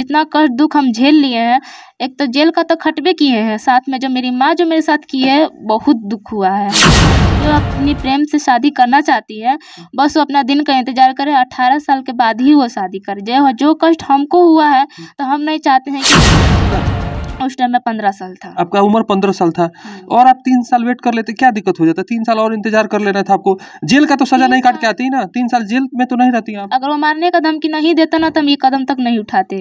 जितना कष्ट दुख हम झेल लिए हैं, एक तो जेल का तो खटबे किए हैं, साथ में जो मेरी माँ जो मेरे साथ की है, बहुत दुख हुआ है। जो अपनी प्रेम से शादी करना चाहती है, बस वो अपना दिन का इंतजार करे, 18 साल के बाद ही वो शादी करे। जो कष्ट हमको हुआ है तो हम नहीं चाहते हैं कि उस टाइम में 15 साल था। आपका उम्र 15 साल था और आप 3 साल वेट कर लेते, क्या दिक्कत हो जाता? 3 साल और इंतजार कर लेना था आपको। जेल का तो सजा नहीं काट के आती ना, 3 साल जेल में तो नहीं रहती आप। अगर वो मारने का धमकी नहीं देता ना तो हम ये कदम तक नहीं उठाते।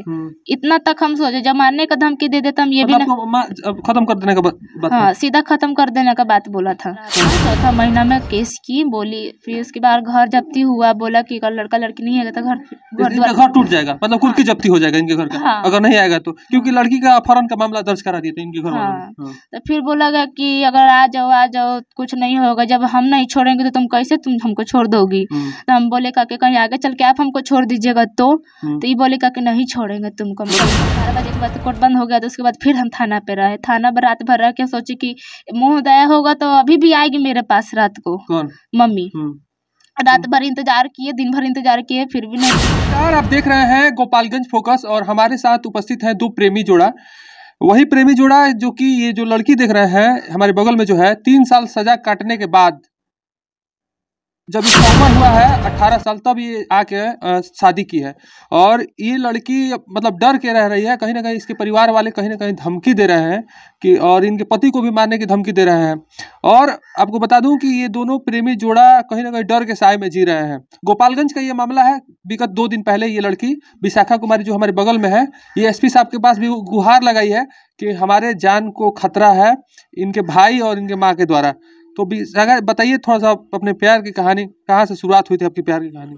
इतना तक हम सोचे, जब मारने का धमकी दे देता हम ये भी खत्म कर देने का बात। हाँ, सीधा खत्म कर देने का बात बोला था। चौथा महीना में केस की बोली, फिर उसके बाद घर जब्ती हुआ, बोला कि अगर लड़का लड़की नहीं आएगा तो घर टूट जाएगा, मतलब कुर्की जब्ती हो जाएगा इनके घर का। हाँ। अगर नहीं आएगा तो, क्योंकि लड़की का अपहरण का मामला दर्ज करा दिया था इनके घर वालों ने। तो फिर बोला गया कि अगर आ जाओ कुछ नहीं होगा, जब हम नहीं छोड़ेंगे तो तुम कैसे हमको छोड़ दोगी। तो हम बोले काके कहीं आगे चल के आप हमको छोड़ दीजिएगा तो ये बोले काके नहीं छोड़ेंगे तुमको। 12 बजे के बाद कोर्ट बंद हो गया, तो उसके बाद फिर हम थाना पे रहे। थाना पर रात भर रह के सोचे कि मुँह दया होगा तो अभी भी आएगी मेरे पास रात को। कौन? मम्मी। रात भर इंतजार किए, दिन भर इंतजार किए, फिर भी नहीं। यार आप देख रहे हैं गोपालगंज फोकस और हमारे साथ उपस्थित है 2 प्रेमी जोड़ा। वही प्रेमी जोड़ा जो कि ये जो लड़की देख रहे हैं हमारे बगल में जो है, 3 साल सजा काटने के बाद जब इसका उम्र हुआ है 18 साल तब ये आके शादी की है। और ये लड़की मतलब डर के रह रही है, कहीं ना कहीं इसके परिवार वाले कहीं ना कहीं धमकी दे रहे हैं कि, और इनके पति को भी मारने की धमकी दे रहे हैं। और आपको बता दूं कि ये दोनों प्रेमी जोड़ा कहीं ना कहीं डर के साए में जी रहे हैं। गोपालगंज का ये मामला है। विगत 2 दिन पहले ये लड़की विशाखा कुमारी जो हमारे बगल में है, ये एसपी साहब के पास भी गुहार लगाई है कि हमारे जान को खतरा है इनके भाई और इनके माँ के द्वारा। तो बताइए थोड़ा सा अपने प्यार की कहानी, कहाँ से शुरुआत हुई थी आपकी प्यार की कहानी?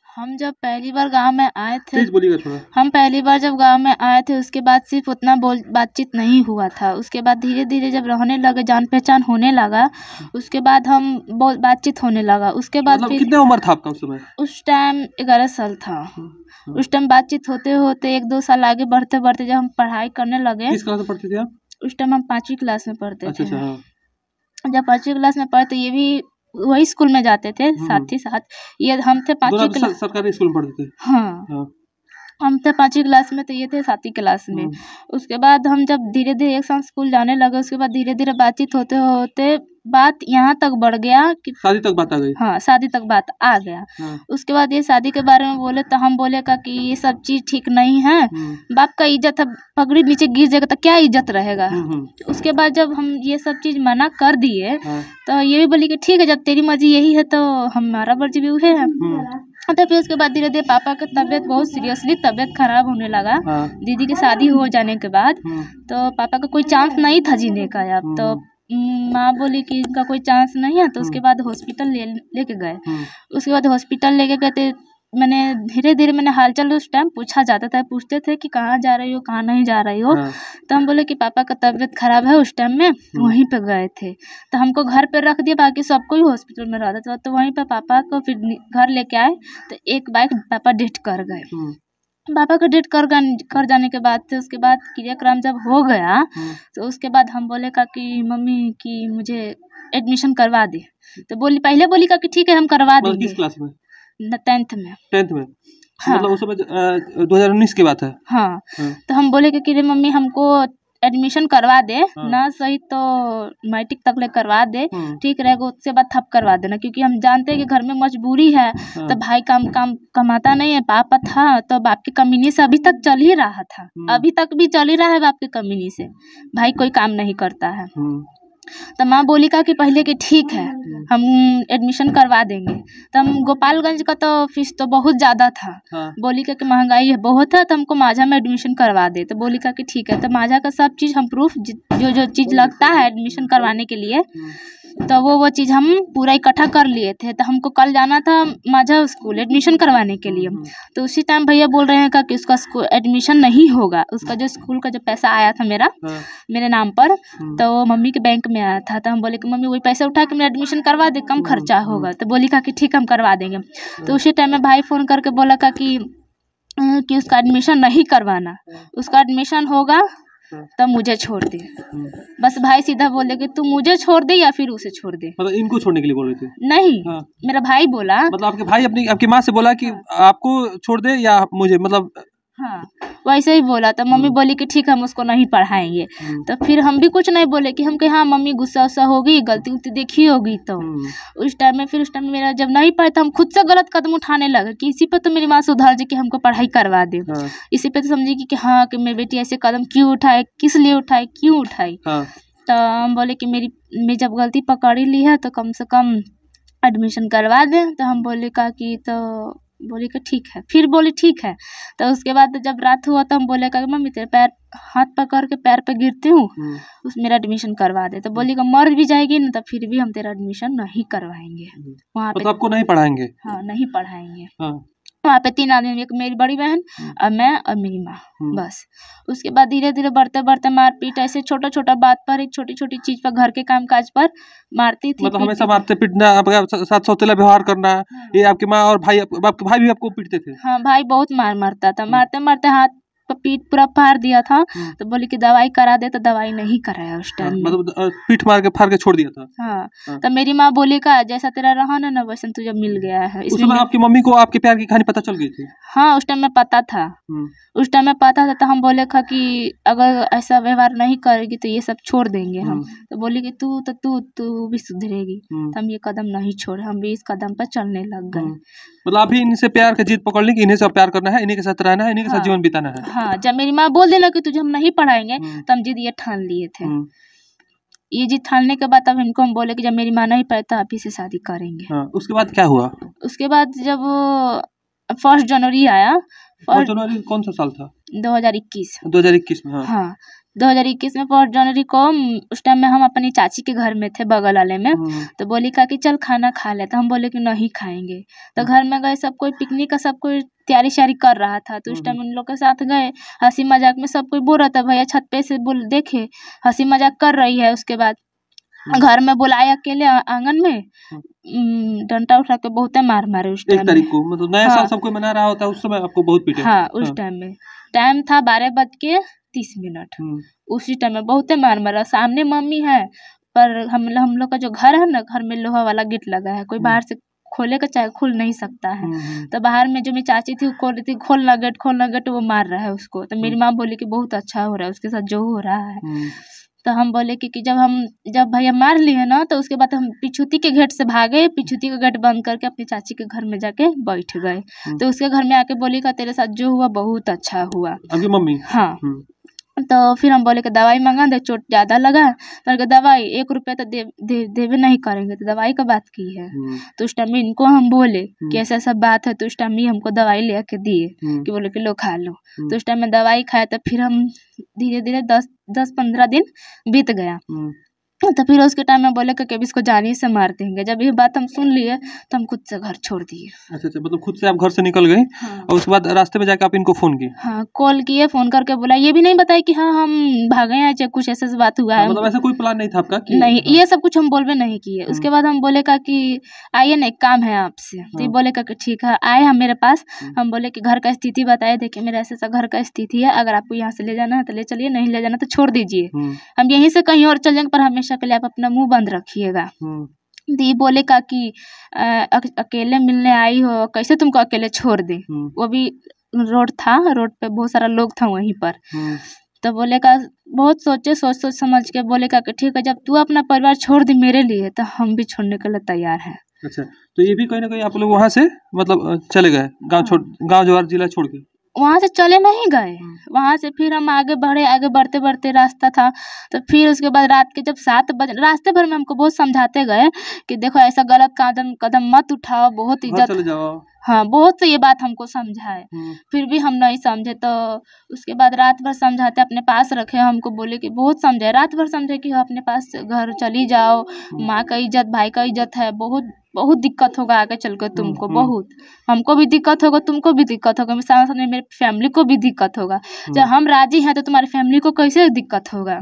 हम जब पहली बार गांव में आए थे, बोलिएगा थोड़ा। हम पहली बार जब गांव में आए थे उसके बाद सिर्फ उतना बातचीत नहीं हुआ था। उसके बाद धीरे धीरे जब रहने लगे, जान पहचान होने लगा, उसके बाद हम बातचीत होने लगा। उसके बाद मतलब कितने उम्र था आपका उस समय? उस टाइम 11 साल था। उस टाइम बातचीत होते होते 1-2 साल आगे बढ़ते बढ़ते जब हम पढ़ाई करने लगे। किस क्लास में पढ़ते थे आप? उस टाइम हम 5वीं क्लास में पढ़ते थे। अच्छा। जब 5वीं क्लास में पढ़ते, ये भी वही स्कूल में जाते थे साथ ही साथ। ये हम थे 5वीं क्लास, सरकारी स्कूल में पढ़ते थे। हाँ। हम थे 5वीं क्लास में, तो ये थे 7वीं क्लास में। उसके बाद हम जब धीरे धीरे एक साथ स्कूल जाने लगे, उसके बाद धीरे धीरे बातचीत होते होते बात यहाँ तक बढ़ गया कि शादी तक बात आ गई। हाँ, शादी तक बात आ गया। उसके बाद ये शादी के बारे में बोले तो हम बोले का कि ये सब चीज ठीक नहीं है, बाप का इज्जत है, पगड़ी नीचे गिर जाएगा तो क्या इज्जत रहेगा। उसके बाद जब हम ये सब चीज मना कर दिए तो ये भी बोली कि ठीक है, जब तेरी मर्जी यही है तो हमारा मर्जी भी वही है। तो फिर उसके बाद धीरे धीरे पापा की तबीयत बहुत सीरियसली तबीयत खराब होने लगा। दीदी की शादी हो जाने के बाद तो पापा का कोई चांस नहीं था जीने का। अब तो माँ बोली कि इनका कोई चांस नहीं है, तो उसके बाद हॉस्पिटल लेके गए। उसके बाद हॉस्पिटल लेके गए थे, मैंने धीरे धीरे मैंने हालचाल उस टाइम पूछा जाता था, पूछते थे कि कहाँ जा रही हो, कहाँ नहीं जा रही हो। तो हम बोले कि पापा का तबीयत खराब है, उस टाइम में वहीं पे गए थे। तो हमको घर पे रख दिया, बाकी सबको ही हॉस्पिटल में रहता था। तो वहीं पे पापा को फिर घर लेके आए तो एक बाइक पापा डेथ कर गए। पापा का डेथ कर जाने के बाद से उसके बाद क्रियाक्रम जब हो गया तो उसके बाद हम बोले का कि मम्मी कि मुझे एडमिशन करवा दे। तो पहले बोली का कि ठीक है हम करवा देंगे। किस क्लास में? 10th में। 10th में। हाँ। मतलब उस समय 2019 की बात है। हाँ। तो हम बोले कि रे मम्मी हमको एडमिशन करवा दे ना, सही तो मैट्रिक तक ले करवा दे, ठीक रहेगा, उसके बाद थप करवा देना, क्योंकि हम जानते हैं कि घर में मजबूरी है। तो भाई काम कमाता नहीं है, पापा था तो बाप की कमीनी से अभी तक चल ही रहा था, अभी तक भी चल ही रहा है बाप की कमीनी से, भाई कोई काम नहीं करता है। तो माँ बोली का कि पहले कि ठीक है हम एडमिशन करवा देंगे। तो हम गोपालगंज का तो फीस तो बहुत ज़्यादा था। बोली का कि महंगाई है बहुत है, तो हमको माझा में एडमिशन करवा दे। तो बोली का कि ठीक है। तो माझा का सब चीज़ हम प्रूफ जो चीज़ लगता है एडमिशन करवाने के लिए, तो वो चीज़ हम पूरा इकट्ठा कर लिए थे। तो हमको कल जाना था माझा स्कूल एडमिशन करवाने के लिए। तो उसी टाइम भैया बोल रहे हैं कि उसका स्कूल एडमिशन नहीं होगा, उसका जो स्कूल का जो पैसा आया था मेरे नाम पर, तो वो मम्मी के बैंक में आया था। तो हम बोले कि मम्मी वही पैसा उठा के मेरा एडमिशन करवा दे, कम खर्चा होगा। तो बोली कि ठीक हम करवा देंगे। तो उसी टाइम में भाई फ़ोन करके बोला कि उसका एडमिशन नहीं करवाना, उसका एडमिशन होगा तब मुझे छोड़ दे। बस भाई सीधा बोले कि तू मुझे छोड़ दे या फिर उसे छोड़ दे। मतलब इनको छोड़ने के लिए बोल रहे थे? नहीं, मेरा भाई बोला। मतलब आपके भाई आपकी माँ से बोला कि आपको छोड़ दे या मुझे, मतलब हाँ वैसे ही बोला। तो मम्मी बोली कि ठीक हम उसको नहीं पढ़ाएंगे। तो फिर हम भी कुछ नहीं बोले कि हम कहे हाँ मम्मी गुस्सा उस्सा होगी, गलती उलती देखी होगी। तो उस टाइम में मेरा जब नहीं पढ़ा तो हम खुद से गलत कदम उठाने लगे कि इसी पे तो मेरी माँ सुधार जी कि हमको पढ़ाई करवा दे। इसी पे तो समझेगी कि हाँ कि मेरी बेटी ऐसे कदम क्यों उठाए, किस लिए उठाए, क्यों उठाई। तो हम बोले कि मैं जब गलती पकड़ ही ली है तो कम से कम एडमिशन करवा दें। तो हम बोले का कि तो बोली कि ठीक है। फिर बोली ठीक है। तो उसके बाद जब रात हुआ तो हम बोले का मम्मी तेरे पैर हाथ पकड़ के पैर पे गिरती हूँ, उस मेरा एडमिशन करवा दे। तो बोली कि मर भी जाएगी ना तो फिर भी हम तेरा एडमिशन नहीं करवाएंगे वहाँ पे। तो आपको नहीं पढ़ाएंगे? हाँ नहीं पढ़ाएंगे। वहाँ पे 3 आदमी, एक मेरी बड़ी बहन और मैं और मेरी माँ, बस। उसके बाद धीरे धीरे बढ़ते बढ़ते मारपीट, ऐसे छोटा छोटा बात पर, एक छोटी छोटी चीज पर, घर के काम काज पर मारती थी। मतलब हमेशा मारते पीटना, आपके साथ सौतेला व्यवहार करना। ये आपकी माँ और भाई, आपके भाई भी आपको पीटते थे? हाँ भाई बहुत मारता था। मारते मारते हाथ पीठ पूरा फाड़ दिया था। तो बोली कि दवाई करा दे, तो दवाई नहीं कराया उस टाइम। मतलब पीठ मार के फाड़ के छोड़ दिया था। हाँ। तो मेरी माँ बोली का जैसा तेरा रहा ना वैसा तुझे मिल गया है। उस समय आपकी मम्मी को आपके प्यार की कहानी पता चल गई थी? हाँ उस टाइम में पता था। उस टाइम में पता था। तो हम बोले था कि अगर ऐसा व्यवहार नहीं करेगी तो ये सब छोड़ देंगे हम। तो बोली कि तू भी सुधरेगी। तो हम ये कदम नहीं छोड़े, हम भी इस कदम पर चलने लग गए। मतलब अभी इनसे प्यार की जीत पकड़ ली कि इन्हीं से प्यार करना है, इन्हीं के साथ रहना है, इन्हीं के साथ जीवन बिताना है। हाँ जब मेरी माँ बोल देना कि तुझे हम नहीं पढ़ाएंगे तो हम जिद ये ठान लिए थे। ये जिद ठानने के बाद तब इनको हम बोले कि जब मेरी माँ नहीं पढ़ता आप ही से शादी करेंगे। उसके बाद क्या हुआ? उसके बाद जब 1 जनवरी आया। 1 जनवरी कौन सा साल था? 2021 में। हाँ 2021 में 1 जनवरी को उस टाइम में हम अपनी चाची के घर में थे बगल वाले में। तो बोली का कि चल खाना खा ले। तो हम बोले कि नहीं खाएंगे। तो घर में गए, सब कोई पिकनिक का सब कोई तैयारी शारी कर रहा था। तो उस टाइम उन लोग के साथ गए, हंसी मजाक में सब कोई बोल रहा था भैया छत पे से बोल देखे हंसी मजाक कर रही है। उसके बाद घर में बुलाया अकेले आंगन में, डंडा उठा के बहुत मार मारे उस टाइम। 1 तारीख को मतलब नया साल सब कोई मना रहा होता है, उस समय आपको बहुत पीटे? हाँ उस टाइम में टाइम था 12:30। उसी टाइम में बहुत मार मारा। सामने मम्मी है पर हम लोग का जो घर है ना, घर में लोहा वाला गेट लगा है, कोई बाहर से खोले का चाहे खुल नहीं सकता है। तो बाहर में जो मेरी चाची थी वो खोल रही थी, खोलना गेट, वो मार रहा है उसको। तो मेरी माँ बोली कि बहुत अच्छा हो रहा है उसके साथ जो हो रहा है। तो हम बोले कि जब भैया मार लिए ना तो उसके बाद हम पिछुती के गेट से भागे, पिछुती का गेट बंद करके अपनी चाची के घर में जाके बैठ गए। तो उसके घर में आके बोली का तेरे साथ जो हुआ बहुत अच्छा हुआ। आपकी मम्मी? हाँ। तो फिर हम बोले कि दवाई मंगा दे, चोट ज़्यादा लगा। तो दवाई 1 रुपया तो देवे नहीं करेंगे, तो दवाई का बात की है। तो उस टाइम में इनको हम बोले कि ऐसा सब बात है। तो उस टाइम में हमको दवाई ले के दिए कि बोले कि लो खा लो। तो उस टाइम में दवाई खाया। तो फिर हम धीरे धीरे 10-15 दिन बीत गया। तो फिर उसके टाइम में बोले कि इसको जाने से मार देंगे। जब ये बात हम सुन लिए तो हम खुद से घर छोड़ दिए। अच्छा, मतलब खुद से आप घर से निकल गई। हाँ। और उसके बाद रास्ते में जाकर आप इनको फोन किए? हाँ कॉल किए, फोन करके बोला, ये भी नहीं बताया कि हाँ हम भागे हैं चाहे कुछ ऐसा बात हुआ है। मतलब ऐसा कोई प्लान नहीं था आपका? नहीं, हाँ। ये सब कुछ हम बोलबे नहीं किए। उसके बाद हम बोले का कि आइए ना एक काम है आपसे। तो ये बोले का कि ठीक है। आए हम मेरे पास, हम बोले कि घर का स्थिति बताए, देखिए मेरा ऐसा घर का स्थिति है, अगर आपको यहाँ से ले जाना है तो ले चलिए, नहीं ले जाना तो छोड़ दीजिए। हम यहीं से कहीं और चल जाएंगे पर हमेशा के लिए आप अपना मुंह बंद रखिएगा। तो ये बोले का कि अकेले मिलने आई हो, कैसे तुमको अकेले छोड़ दे। वो भी रोड था, रोड पे बहुत सारा लोग था वहीं पर। तो बोले का बहुत सोच समझ के बोले का कि ठीक है, जब तू अपना परिवार छोड़ दी मेरे लिए तो हम भी छोड़ने के लिए तैयार हैं। अच्छा, तो ये भी कहीं ना कहीं आप लोग वहाँ से मतलब चले गए गाँव जवार जिला छोड़ के? वहाँ से चले नहीं गए। वहाँ से फिर हम आगे बढ़ते बढ़ते रास्ता था। तो फिर उसके बाद रात के जब 7 बजे, रास्ते भर में हमको बहुत समझाते गए कि देखो ऐसा गलत कदम मत उठाओ, बहुत इज्जत, चले जाओ। हाँ बहुत से ये बात हमको समझाए, फिर भी हम नहीं समझे। तो उसके बाद रात भर समझाते अपने पास रखे। हमको बोले कि बहुत समझे, रात भर समझे कि अपने पास घर चली जाओ, माँ का इज्जत, भाई का इज्जत है, बहुत दिक्कत होगा आगे चल कर तुमको, बहुत हमको भी दिक्कत होगा, तुमको भी दिक्कत होगा, साथ में मेरे फैमिली को भी दिक्कत होगा। जब हम राजी हैं तो तुम्हारी फैमिली को कैसे दिक्कत होगा।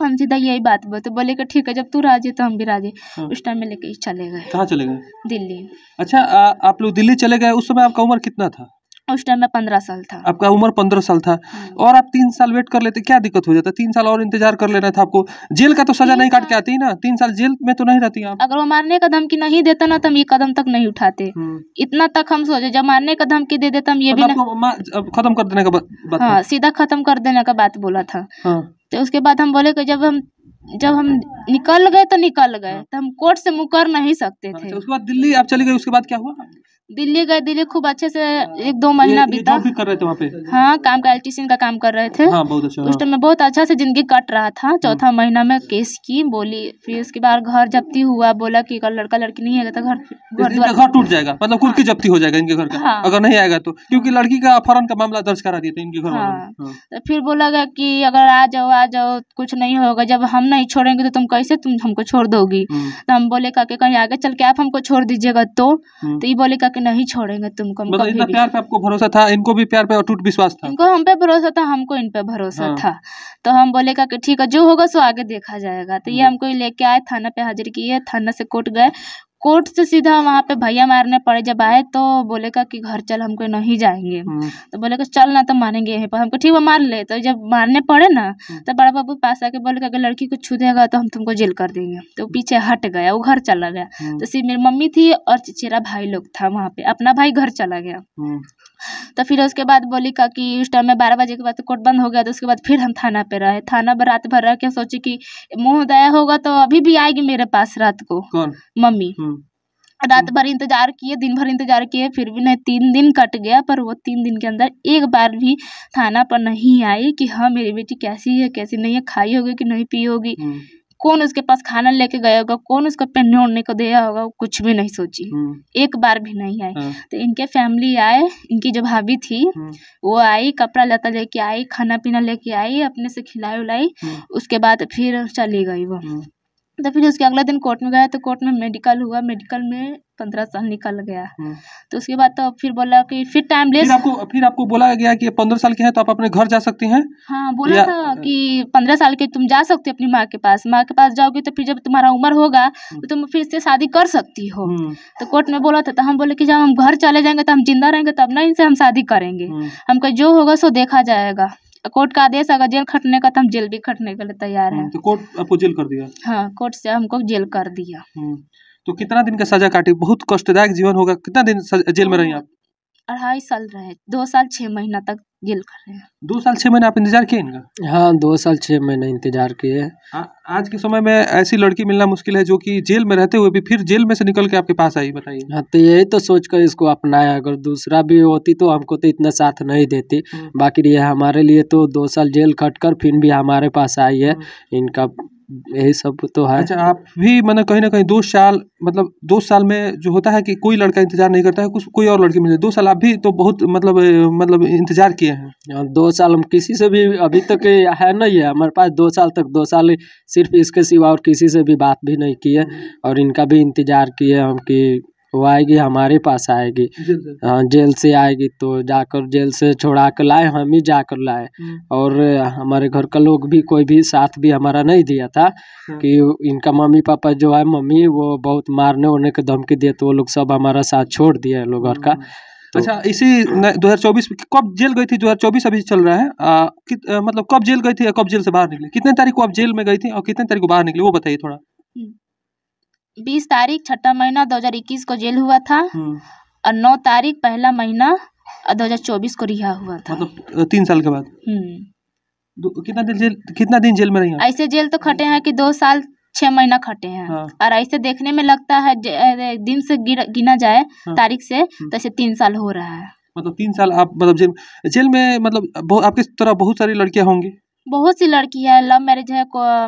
हम सीधा यही बात बोले कि ठीक है, जब तू राजी तो हम भी राजी। उस टाइम में लेके चले गए। कहाँ चले गए? दिल्ली। अच्छा, आप लोग दिल्ली चले गए, उस समय आपका उम्र कितना था? उस टाइम में 15 साल था। आपका उम्र 15 साल था और आप 3 साल वेट कर लेते, क्या दिक्कत हो जाता? 3 साल और इंतजार कर लेना था आपको। जेल का तो सजा नहीं काट के आती ना, 3 साल जेल में तो नहीं रहती आप। अगर वो मारने का धमकी नहीं देता ना तो हम ये कदम तक नहीं उठाते। इतना तक हम सोचे, जब मारने का धमकी दे देता हम ये भी खत्म कर देने का बात। हाँ, सीधा खत्म कर देने का बात बोला था। तो उसके बाद हम बोले कि जब हम निकल गए तो निकल गए, तो हम कोर्ट से मुकर नहीं सकते थे। उसके बाद दिल्ली आप चली गई, उसके बाद क्या हुआ? दिल्ली गए, दिल्ली खूब अच्छे से 1-2 महीना बीता। जॉब भी कर रहे थे वहाँ पे? हाँ, काम का इलेक्ट्रीशियन का काम कर रहे थे। हाँ, बहुत अच्छा। उस टाइम में बहुत अच्छा से जिंदगी कट रहा था। चौथा महीना में केस की बोली, फिर उसके बाद घर जब्ती हुआ, बोला कि अगर लड़का लड़की नहीं आएगा तो घर टूट जाएगा, मतलब कुर्की जब्ती हो जाएगा इनके घर का। हाँ। अगर नहीं आएगा तो, क्योंकि लड़की का अपहरण का मामला दर्ज करा दिया था इनके घर वालों ने। तो फिर बोला गया कि अगर आ जाओ कुछ नहीं होगा, जब हम नहीं छोड़ेंगे तो तुम हमको छोड़ दोगी। तो हम बोले काके कहीं आगे चल के आप हमको छोड़ दीजिएगा तो ये बोले काके नहीं छोड़ेंगे तुमको। मतलब इतना प्यार पे आपको भरोसा था, इनको भी प्यार पे अटूट विश्वास था। इनको हम पे भरोसा था, हमको इन पे भरोसा था। तो हम बोले काके ठीक है, जो होगा सो आगे देखा जाएगा। तो ये हमको लेके आए, थाना पे हाजिर किए, थाना से कोर्ट गए। कोर्ट से सीधा वहाँ पे भैया मारने पड़े। जब आए तो बोले का कि घर चल, हमको नहीं जाएंगे। तो बोले का चल ना तो मारेंगे यहीं पर। हमको ठीक है मार ले। तो जब मारने पड़े ना तो बड़ा बाबू पास आके बोले अगर लड़की को छू देगा तो हम तुमको जेल कर देंगे। तो पीछे हट गया, वो घर चला गया। तो सिर्फ मेरी मम्मी थी और चचेरा भाई लोग था वहाँ पे, अपना भाई घर चला गया। तो फिर उसके बाद बोली का कि उस टाइम में 12 बजे के बाद तो कोर्ट बंद हो गया। तो उसके बाद फिर हम थाना पे रहे। थाना पर रात भर रह के सोची कि मुँह दया होगा तो अभी भी आएगी मेरे पास रात को। कौन? मम्मी। रात भर इंतजार किए, दिन भर इंतजार किए, फिर भी नहीं। 3 दिन कट गया, पर वो 3 दिन के अंदर एक बार भी थाना पर नहीं आई कि हाँ मेरी बेटी कैसी है कैसी नहीं है, खाई होगी कि नहीं पी होगी, कौन उसके पास खाना लेके गया होगा, कौन उसको पहनने ओढ़ने को दिया होगा, कुछ भी नहीं सोची। एक बार भी नहीं आई। तो इनके फैमिली आए, इनकी जो भाभी थी वो आई, कपड़ा लता लेके आई, खाना पीना लेके आई, अपने से खिलाई उलाई। उसके बाद फिर चली गई वो। तो फिर उसके अगले दिन कोर्ट में गया तो कोर्ट में मेडिकल हुआ, मेडिकल में 15 साल निकल गया। तो उसके बाद तो फिर बोला कि फिर टाइम लेस। फिर आपको बोला गया कि 15 साल के हैं तो आप अपने घर जा सकती हैं। हाँ, बोला था कि 15 साल के तुम जा सकते हो अपनी माँ के पास। माँ के पास जाओगी तो फिर जब तुम्हारा उम्र होगा तो तुम फिर से शादी कर सकती हो। तो कोर्ट में बोला था। तो हम बोले कि जब हम घर चले जाएंगे तो हम जिंदा रहेंगे तब ना इनसे हम शादी करेंगे। हमको जो होगा सो देखा जाएगा। कोर्ट का आदेश अगर जेल खटने का तो हम जेल भी खटने के लिए तैयार हैं। तो कोर्ट आपको जेल कर दिया? हाँ, कोर्ट से हमको जेल कर दिया। तो कितना दिन का सजा काटी? बहुत कष्टदायक जीवन होगा। कितना दिन जेल में रही आप? 2.5 साल रहे। 2 साल 6 महीना तक जेल कर रहे हैं। 2 साल 6 महीने आप इंतजार किए इनका? हाँ, 2 साल 6 महीने इंतजार किए। आज के समय में ऐसी लड़की मिलना मुश्किल है जो कि जेल में रहते हुए भी फिर जेल में से निकल के आपके पास आई, बताइए। हाँ, तो यही तो सोच कर इसको अपनाया। अगर दूसरा भी होती तो हमको तो इतना साथ नहीं देती। बाकी ये हमारे लिए तो 2 साल जेल खट कर फिर भी हमारे पास आई है। इनका यही सब तो है। अच्छा, आप भी मतलब कहीं ना कहीं 2 साल, मतलब 2 साल में जो होता है कि कोई लड़का इंतजार नहीं करता है, कोई और लड़की मिले। 2 साल आप भी तो बहुत मतलब इंतजार किए हैं। 2 साल हम किसी से भी अभी तक है नहीं है हमारे पास। 2 साल तक 2 साल सिर्फ इसके सिवा और किसी से भी बात भी नहीं किए। और इनका भी इंतजार किए हम कि वो आएगी, हमारे पास आएगी। हाँ, जेल से आएगी तो जाकर जेल से छुड़ा कर लाए, हम ही जाकर लाए। और हमारे घर का लोग भी कोई भी साथ भी हमारा नहीं दिया था कि इनका मम्मी पापा जो है, मम्मी वो बहुत मारने उड़ने की धमकी दिए तो वो लोग सब हमारा साथ छोड़ दिया लोग घर का। अच्छा, इसी 2024 कब जेल गई थी? 2024 अभी चल रहा है। मतलब कब जेल गई थी और कब जेल से बाहर निकली? कितने तारीख को आप जेल में गई थी और कितने तारीख को बाहर निकली, वो बताइए थोड़ा। 20 तारीख 6ठा महीना 2021 को जेल हुआ था और 9 तारीख 1ला महीना 2024 को रिहा हुआ था। मतलब 3 साल के बाद। कितना दिन जेल में रही? ऐसे जेल तो खटे हैं कि 2 साल 6 महीना खटे हैं। और ऐसे देखने में लगता है दिन से गिना जाए तारीख से तो ऐसे 3 साल हो रहा है। मतलब 3 साल आप मतलब जेल में, मतलब आपके तरह बहुत सारी लड़कियां होंगी? बहुत सी लड़की है, लव मैरिज है,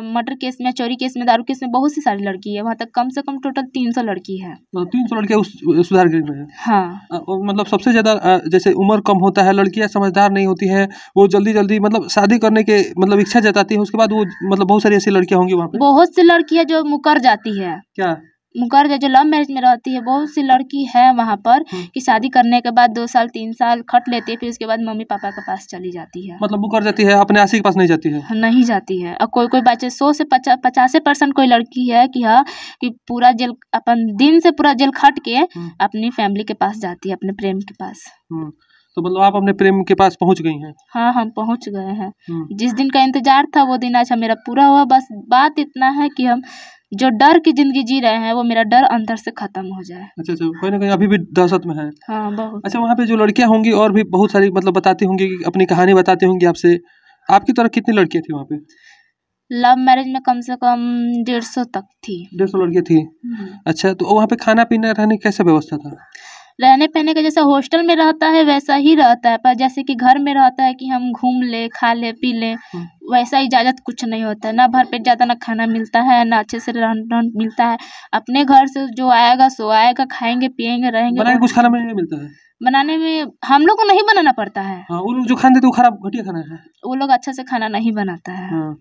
मर्डर केस में, चोरी केस में, दारू केस में बहुत सी सारी लड़की है। वहाँ तक कम से कम टोटल 300 लड़की है। मतलब 300 लड़कियां उस सुधार गृह में है? हाँ। मतलब सबसे ज्यादा जैसे उम्र कम होता है, लड़कियां समझदार नहीं होती है, वो जल्दी मतलब शादी करने के मतलब इच्छा जताती है, उसके बाद वो मतलब बहुत सारी ऐसी लड़कियां होंगी वहाँ पे? बहुत सी लड़की है जो मुकर जाती है। क्या मुकर जो लव मैरिज में रहती है, बहुत सी लड़की है वहाँ पर कि शादी करने के बाद 2 साल 3 साल खट लेती है, फिर उसके बाद मम्मी पापा के पास चली जाती है। मतलब मुकर जाती है, अपने आशी के पास नहीं जाती है? नहीं जाती है। और कोई बच्चे 100 से 50% कोई लड़की है कि हाँ कि पूरा जेल अपन दिन से पूरा जेल खट के अपनी फैमिली के पास जाती है, अपने प्रेम के पास। तो मतलब आप अपने प्रेम के पास पहुंच गई हैं। हाँ, हम पहुँच गए हैं। जिस दिन का इंतज़ार था वो दिन आज मेरा पूरा हुआ। बस बात इतना है कि हम जो डर की ज़िंदगी जी रहे हैं वो मेरा डर अंदर से ख़त्म हो जाए। अच्छा, कहीं न कहीं अभी भी दहशत में है। हाँ, बहुत। अच्छा, वहाँ पे जो लड़कियाँ होंगी और भी बहुत सारी मतलब बताती होंगी कि अपनी कहानी बताती होंगी आपसे। आपकी तरह कितनी लड़कियाँ थी वहाँ पे? लव मैरिज में कम से कम 150 तक थी। 150 लड़कियाँ थी। अच्छा, तो वहाँ पे खाना-पीना रहने की कैसा व्यवस्था था? रहने पहने का जैसा हॉस्टल में रहता है वैसा ही रहता है, पर जैसे कि घर में रहता है कि हम घूम ले, खा ले, पी लें, वैसा इजाज़त कुछ नहीं होता है। ना भरपेट ज़्यादा ना खाना मिलता है, ना अच्छे से रहन मिलता है। अपने घर से जो आएगा सो आएगा, खाएँगे, पिएँगे, रहेंगे। बनाए कुछ खाना में नहीं मिलता है? बनाने में हम लोग को नहीं बनाना पड़ता है। हाँ, वो लोग जो खाना देते हैं वो खराब घटिया खाना है। वो लोग अच्छा से खाना नहीं बनाता है। हाँ,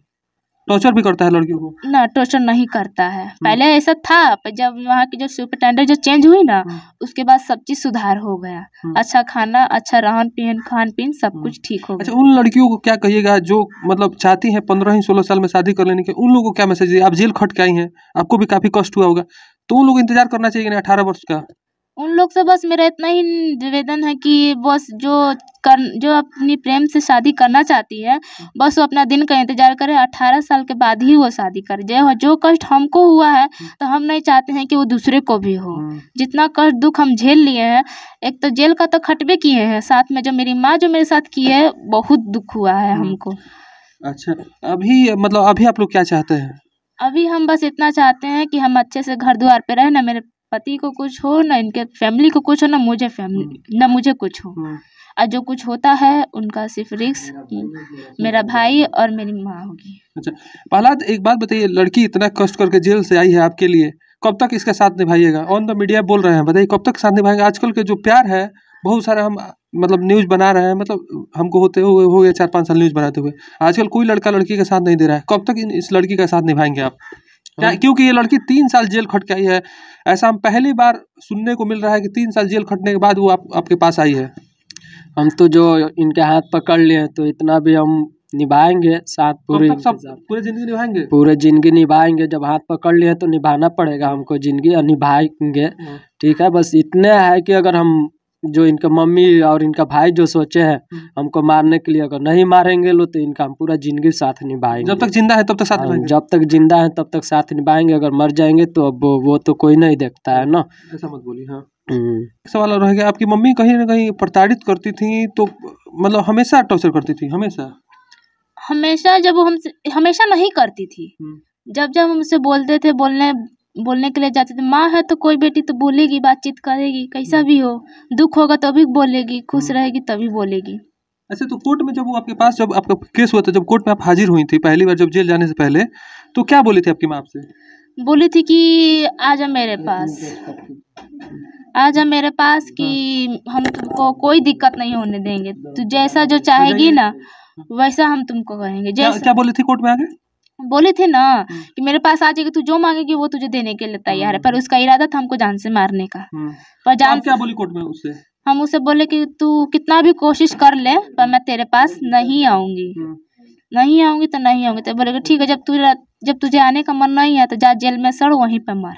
टॉर्चर भी करता है लड़कियों को? ना, टॉर्चर नहीं करता है। पहले ऐसा था, पर जब वहाँ की जो सुपरटेंडेंट जो चेंज हुई ना, उसके बाद सब चीज़ सुधार हो गया। अच्छा खाना, अच्छा रहन-सहन, खान-पीन सब कुछ ठीक हो अच्छा, गया। उन लड़कियों को क्या कहिएगा जो मतलब चाहती हैं 15 ही 16 साल में शादी कर लेने के, उन लोगों को क्या मैसेज दिए? आप जेल खट के आई हैं, आपको भी काफ़ी कष्ट हुआ होगा, तो उन लोगों को इंतज़ार करना चाहिए कि नहीं 18 वर्ष का? उन लोग से बस मेरा इतना ही निवेदन है कि बस जो अपनी प्रेम से शादी करना चाहती है, बस वो अपना दिन का इंतज़ार करे। 18 साल के बाद ही वो शादी करे। जो कष्ट हमको हुआ है तो हम नहीं चाहते हैं कि वो दूसरे को भी हो। जितना कष्ट दुःख हम झेल लिए हैं, एक तो जेल का तो खटबे किए हैं, साथ में जो मेरी माँ जो मेरे साथ की है, बहुत दुःख हुआ है हमको। अच्छा, अभी आप लोग क्या चाहते हैं? अभी हम बस इतना चाहते हैं कि हम अच्छे से घर द्वार पे रहें, ना मेरे पति को कुछ हो, ना इनके फैमिली को कुछ हो, ना मुझे कुछ हो। और जो कुछ होता है उनका सिर्फ रिस्क मेरा भाई और मेरी माँ होगी। अच्छा, प्रहलाद एक बात बताइए, लड़की इतना कष्ट करके जेल से आई है आपके लिए, कब तक इसका साथ निभाइएगा? ऑन द मीडिया बोल रहे हैं, बताइए कब तक साथ निभाएंगे? आजकल के जो प्यार है, बहुत सारा हम मतलब न्यूज़ बना रहे हैं, मतलब हमको होते हुए हो गए 4-5 साल न्यूज़ बनाते हुए। आजकल कोई लड़का लड़की का साथ नहीं दे रहा है, कब तक इस लड़की का साथ निभाएंगे आप? क्या क्योंकि ये लड़की 3 साल जेल खट के आई है, ऐसा हम पहली बार सुनने को मिल रहा है कि 3 साल जेल खटने के बाद वो आपके पास आई है। हम तो जो इनके हाथ पकड़ लिए तो इतना भी हम निभाएंगे साथ, पूरी ज़िंदगी निभाएंगे। पूरे ज़िंदगी निभाएंगे। जब हाथ पकड़ लिए तो निभाना पड़ेगा हमको ज़िंदगी, और निभाएंगे। ठीक है, बस इतने है कि अगर हम जो इनका मम्मी और इनका भाई जो सोचे हैं हमको मारने के लिए, अगर नहीं मारेंगे लो तो इनका हम पूरा ज़िंदगी साथ निभाएंगे। जब तक जिंदा है तब तक साथ निभाएंगे। जब तक जिंदा है तब तक साथ निभाएंगे। अगर मर जाएंगे तो अब वो तो कोई नहीं देखता है ना। ऐसा मत बोलिए। हाँ, सवाल और रह गया, आपकी मम्मी कहीं ना कहीं प्रताड़ित करती थी, तो मतलब हमेशा टॉर्चर करती थी? हमेशा जब वो हमसे हमेशा नहीं करती थी। जब हम उनसे बोलते थे, बोलने के लिए जाते थे, माँ है तो कोई बेटी तो बोलेगी, बातचीत करेगी, कैसा भी हो, दुख होगा तो भी बोलेगी, खुश रहेगी तभी बोलेगी। अच्छा, तो कोर्ट में जब वो आपके पास, जब आपका केस हुआ था, जब कोर्ट में आप हाजिर हुई थी पहली बार, जब जेल जाने से पहले, तो क्या बोली थी आपकी माँ आपसे? बोली थी कि आजा मेरे पास, आजा मेरे पास, कि हम तुमको कोई दिक्कत नहीं होने देंगे, तू जैसा जो चाहेगी ना वैसा हम तुमको करेंगे। क्या बोली थी कोर्ट में आगे? बोली थी ना कि मेरे पास आ जाएगी, तू जो मांगेगी वो तुझे देने के लिए तैयार है, पर उसका इरादा था हमको जान से मारने का। पर जान क्या बोली कोर्ट में उससे? हम उसे बोले कि तू कितना भी कोशिश कर ले, पर मैं तेरे पास नहीं आऊंगी, नहीं आऊंगी तो नहीं आऊंगी। तो बोले ठीक है, जब तुझे आने का मन नहीं है तो जा जेल में सड़, वहीं पे मर।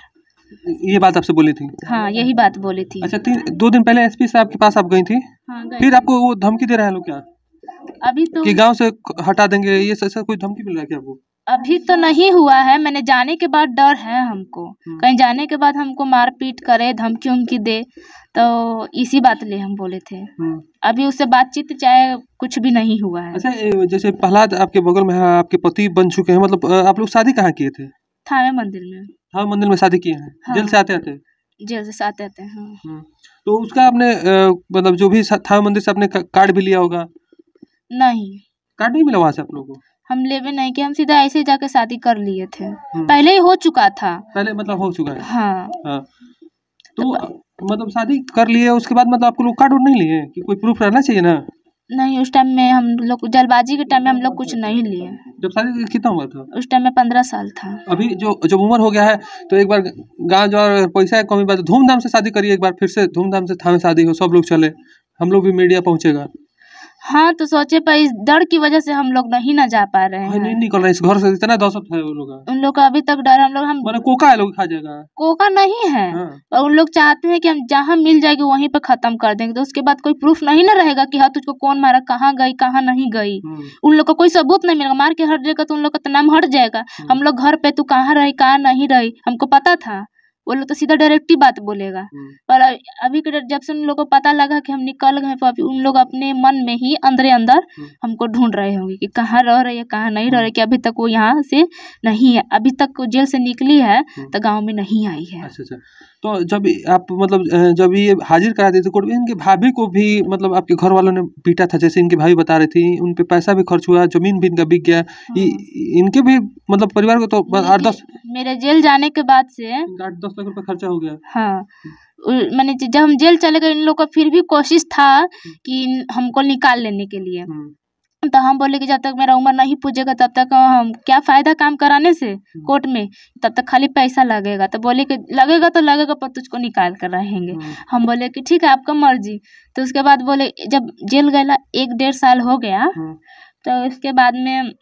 ये बात आपसे बोली थी? हाँ, यही बात बोली थी। अच्छा, 2 दिन पहले एसपी साहब के पास आप गई थी? हाँ, फिर आपको वो धमकी दे रहे हैं लोग क्या? अभी तो कि गांव से हटा देंगे, ये ऐसा कोई धमकी मिल रहा है क्या आपको? अभी तो नहीं हुआ है। मैंने जाने के बाद डर है हमको, कहीं जाने के बाद हमको मार पीट करे, धमकी उमकी दे, तो इसी बात लिए हम बोले थे। अभी उससे बातचीत चाहे कुछ भी नहीं हुआ है। अच्छा, जैसे प्रहलाद आपके बगल में है, आपके पति बन चुके हैं, मतलब आप लोग शादी कहाँ किए थे? थावे मंदिर में। थावे मंदिर में शादी किए हैं? हाँ। जेल से आते आते? जेल से आते आते। हाँ। तो उसका आपने मतलब जो भी थावे मंदिर से आपने कार्ड भी लिया होगा? नहीं, कार्ड नहीं मिला वहाँ से आप लोगों को? हम लेवे नहीं कि हम सीधा ऐसे जाके शादी कर लिए थे। पहले ही हो चुका था। पहले मतलब हो चुका है? हाँ। तो मतलब शादी कर लिए, उसके बाद मतलब आपको लोग कार्ड नहीं लिए कि कोई प्रूफ रहना चाहिए ना? नहीं, उस टाइम में हम लोग जल्दबाजी के टाइम में हम लोग कुछ नहीं लिए। जब शादी कितना हुआ था? उस टाइम में 15 साल था। अभी जब उम्र हो गया है तो एक बार गाँव जो पैसा कमी बात, धूमधाम से शादी करिए एक बार, फिर से धूमधाम से थावे शादी हो, सब लोग चले, हम लोग भी मीडिया पहुँचेगा। हाँ, तो सोचे पर इस डर की वजह से हम लोग नहीं ना जा पा रहे भाई नहीं हैं। निकल रहा है इस घर से, इतना दहशत है उन लोग का। उन लोग का अभी तक डर, हम माने कोका है लोग खा जाएगा। कोका नहीं है। हाँ और उन लोग चाहते हैं कि हम जहाँ मिल जाएगी वहीं पे खत्म कर देंगे, तो उसके बाद कोई प्रूफ नहीं ना रहेगा कि हाँ तुझको कौन मारा, कहाँ गई कहाँ नहीं गई। उन लोग का कोई सबूत नहीं मिलेगा, मार के हट जाएगा तो उन लोग का तो नाम हट जाएगा। हम लोग घर पे तू कहाँ रही कहाँ नहीं रही हमको पता था, वो लोग तो सीधा डायरेक्ट ही बात बोलेगा। पर अभी के जब से उन लोगों को पता लगा कि हम निकल गए, तो अभी उन लोग अपने मन में ही अंदर अंदर हमको ढूंढ रहे होंगे कि कहाँ रह रही है कहाँ नहीं रह रही, कि अभी तक वो यहाँ से नहीं है, अभी तक वो जेल से निकली है तो गांव में नहीं आई है। अच्छा अच्छा। तो जब आप मतलब जब ये हाजिर करा दी थी कोर्ट में, इनके भाभी को भी मतलब आपके घर वालों ने पीटा था, जैसे इनकी भाभी बता रही थी, उन पे पैसा भी खर्च हुआ, जमीन भी इनका बिक गया। इनके भी मतलब परिवार को तो 8-10 मेरे जेल जाने के बाद से 8-10 लाख रुपए खर्चा हो गया। हाँ, मैंने जब हम जेल चले गए इन लोग का फिर भी कोशिश था कि हमको निकाल लेने के लिए, तो हम बोले कि जब तक मेरा उम्र नहीं पूजेगा तब तक हम क्या फायदा काम कराने से कोर्ट में, तब तक खाली पैसा लगेगा। तो बोले कि लगेगा तो लगेगा पर तुझको निकाल कर रहेंगे। हम बोले कि ठीक है आपका मर्जी। तो उसके बाद बोले जब जेल गया 1-1.5 साल हो गया, तो उसके बाद में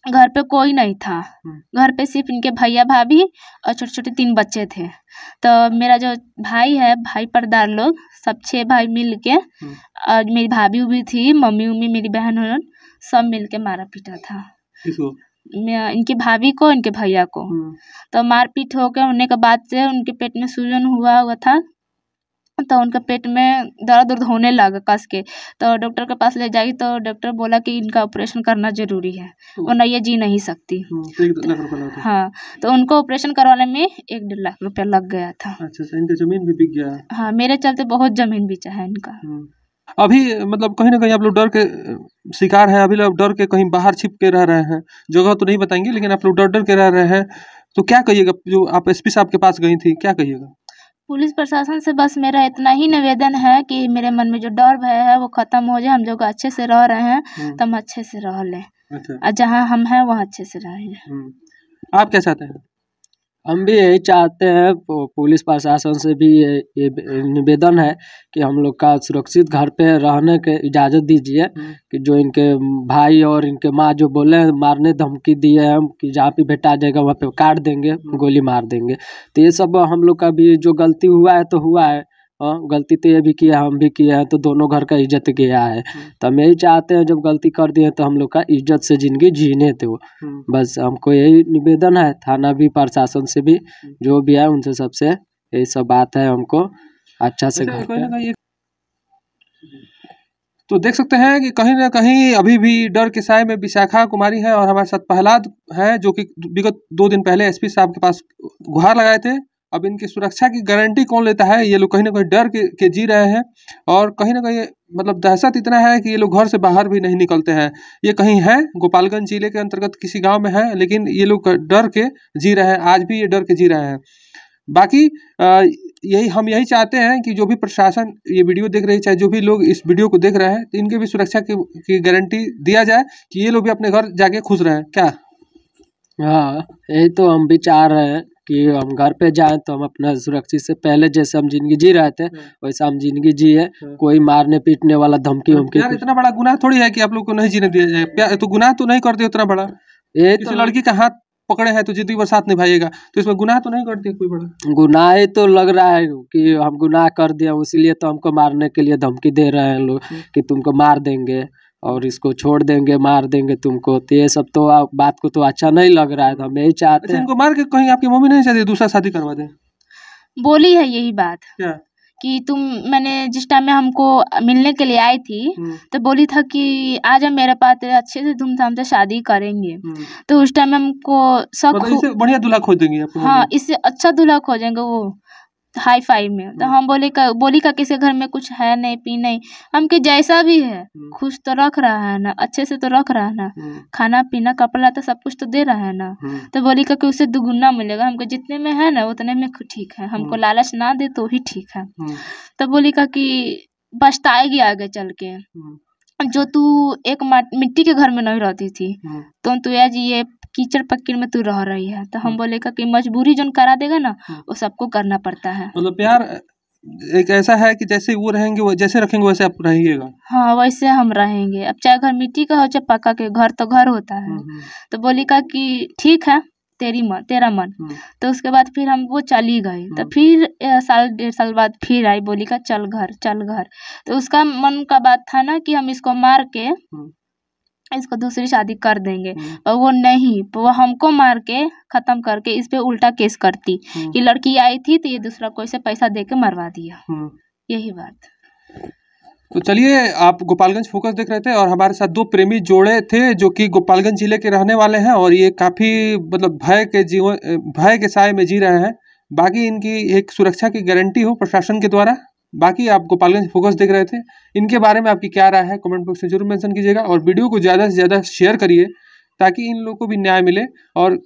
घर पे कोई नहीं था, घर पे सिर्फ इनके भैया भाभी और छोटे छोटे 3 बच्चे थे। तो मेरा जो भाई है, भाई परदार लोग सब 6 भाई मिल के, और मेरी भाभी भी थी, मम्मी उम्मी मेरी बहन सब मिल के मारा पीटा था इनकी भाभी को इनके भैया को। तो मारपीट हो गया, होने के बाद से उनके पेट में सूजन हुआ था, तो उनके पेट में दर्द होने लगा कस के। तो डॉक्टर के पास ले जाई तो डॉक्टर बोला कि इनका ऑपरेशन करना जरूरी है, वरना ये जी नहीं सकती। 1 लाख रुपए लगा था। हाँ, तो उनको ऑपरेशन करवाने में 1-1.5 लाख रुपया लग गया था। अच्छा अच्छा। इनका जमीन भी बिक गया। हाँ, मेरे चलते बहुत जमीन बेचा है इनका। अभी मतलब कहीं ना कहीं आप लोग डर के शिकार हैं, अभी लोग डर के कहीं बाहर छिप के रह रहे हैं, जगह तो नहीं बताएंगे लेकिन आप लोग डर डर के रह रहे हैं, तो क्या कहिएगा? जो आप एसपी साहब के पास गई थी, क्या कहिएगा? पुलिस प्रशासन से बस मेरा इतना ही निवेदन है कि मेरे मन में जो डर भय है वो खत्म हो जाए, हम लोग अच्छे से रह रहे हैं तो हम अच्छे से रह लें। अच्छा। और जहाँ हम हैं वहाँ अच्छे से रहें। आप क्या चाहते हैं? हम भी यही चाहते हैं, पुलिस प्रशासन से भी ये निवेदन है कि हम लोग का सुरक्षित घर पे रहने के इजाज़त दीजिए, कि जो इनके भाई और इनके माँ जो बोले हैं, मारने धमकी दिए हैं कि जहाँ पे बेटा जाएगा वहाँ पे काट देंगे, गोली मार देंगे। तो ये सब हम लोग का भी जो गलती हुआ है तो हुआ है, गलती तो ये भी किया हम भी किए हैं, तो दोनों घर का इज्जत गया है। तो हम यही चाहते हैं जब गलती कर दिए तो हम लोग का इज्जत से जिंदगी जीने दो। बस हमको यही निवेदन है, थाना भी प्रशासन से भी जो भी है उनसे सबसे यही सब बात है, हमको अच्छा से घर पे। तो देख सकते हैं कि कहीं ना कहीं अभी भी डर के साए में विशाखा कुमारी है और हमारे साथ प्रहलाद है, जो कि विगत 2 दिन पहले एसपी साहब के पास गुहार लगाए थे। अब इनकी सुरक्षा की गारंटी कौन लेता है? ये लोग कहीं ना कहीं डर के जी रहे हैं, और कहीं ना कहीं मतलब दहशत इतना है कि ये लोग घर से बाहर भी नहीं निकलते हैं। ये कहीं है गोपालगंज जिले के अंतर्गत किसी गांव में है, लेकिन ये लोग डर के जी रहे हैं, आज भी ये डर के जी रहे हैं। बाकी यही चाहते हैं कि जो भी प्रशासन ये वीडियो देख रहे हैं, चाहे जो भी लोग इस वीडियो को देख रहे हैं, तो इनके भी सुरक्षा की गारंटी दिया जाए कि ये लोग भी अपने घर जाके खुश रहें। क्या? हाँ, यही तो हम भी चाह रहे हैं कि हम घर पे जाएं तो हम अपना सुरक्षित से पहले जैसे हम जिंदगी जी रहे थे वैसा हम जिंदगी जिए, कोई मारने पीटने वाला धमकी उमकी। यार इतना बड़ा गुनाह थोड़ी है कि आप लोग को नहीं जीने दिया जाए, तो गुनाह तो नहीं करते उतना बड़ा। ये तो लड़की का हाथ पकड़े हैं तो जिंदगी भर साथ निभाइएगा, तो इसमें गुनाह तो नहीं करते कोई बड़ा। गुनाह तो लग रहा है कि हम गुनाह कर दिए, इसलिए तो हमको मारने के लिए धमकी दे रहे हैं लोग कि तुमको मार देंगे और इसको छोड़ देंगे, मार देंगे तुमको। तो ये सब तो बात को तो अच्छा नहीं लग रहा है, तो हम यही चाहते हैं। इनको मार के कहीं आपकी मम्मी नहीं चाहती दूसरा शादी करवा दे? बोली है यही बात। क्या? कि मैंने जिस टाइम में हमको मिलने के लिए आई थी तो बोली था कि आज हम मेरे पास अच्छे से धूमधाम से शादी करेंगे। तो उस टाइम में हमको शक, इससे बढ़िया दूल्हा खोज देंगे आपको। हाँ, इससे अच्छा दूल्हा खोजेंगे वो हाई फाई में। तो हम बोली का किसी घर में कुछ है नहीं पी नहीं, हमके जैसा भी है खुश तो रख रहा है ना, अच्छे से तो रख रहा है ना, खाना पीना कपड़ा तो सब कुछ तो दे रहा है ना। तो बोली का कि उससे दुगुना मिलेगा, हमको जितने में है ना उतने में ठीक है, हमको लालच ना दे तो ही ठीक है। तो बोली का कि पछताएगी आगे चल के, जो तू एक मिट्टी के घर में नहीं रहती थी तो तू आज ये कीचड़ पक्कीर में तू रह रही है। तो हम बोले का कि मजबूरी जो करा देगा ना वो सबको करना पड़ता है। मतलब प्यार एक ऐसा है कि जैसे वो रहेंगे, वो जैसे रखेंगे वैसे आप रहिएगा। हाँ, वैसे हम रहेंगे। अब चाहे घर मिट्टी का हो चाहे पक्का के, घर तो घर होता है। तो बोली का कि ठीक है, तेरा मन। तो उसके बाद फिर हम वो चली गई। तो फिर साल 1.5 साल बाद फिर आई, बोली का चल घर। तो उसका मन का बात था ना कि हम इसको मार के इसको दूसरी शादी कर देंगे, और वो नहीं, वो हमको मार के खत्म करके इस पे उल्टा केस करती कि लड़की आई थी तो ये दूसरा कोई से पैसा दे के मरवा दिया। यही बात। तो चलिए, आप गोपालगंज फोकस देख रहे थे और हमारे साथ 2 प्रेमी जोड़े थे जो कि गोपालगंज जिले के रहने वाले हैं और ये काफ़ी मतलब भय के साए में जी रहे हैं। बाकी इनकी एक सुरक्षा की गारंटी हो प्रशासन के द्वारा। बाकी आप गोपालगंज फोकस देख रहे थे, इनके बारे में आपकी क्या राय है कमेंट बॉक्स में जरूर मेंशन कीजिएगा और वीडियो को ज़्यादा से ज़्यादा शेयर करिए ताकि इन लोगों को भी न्याय मिले और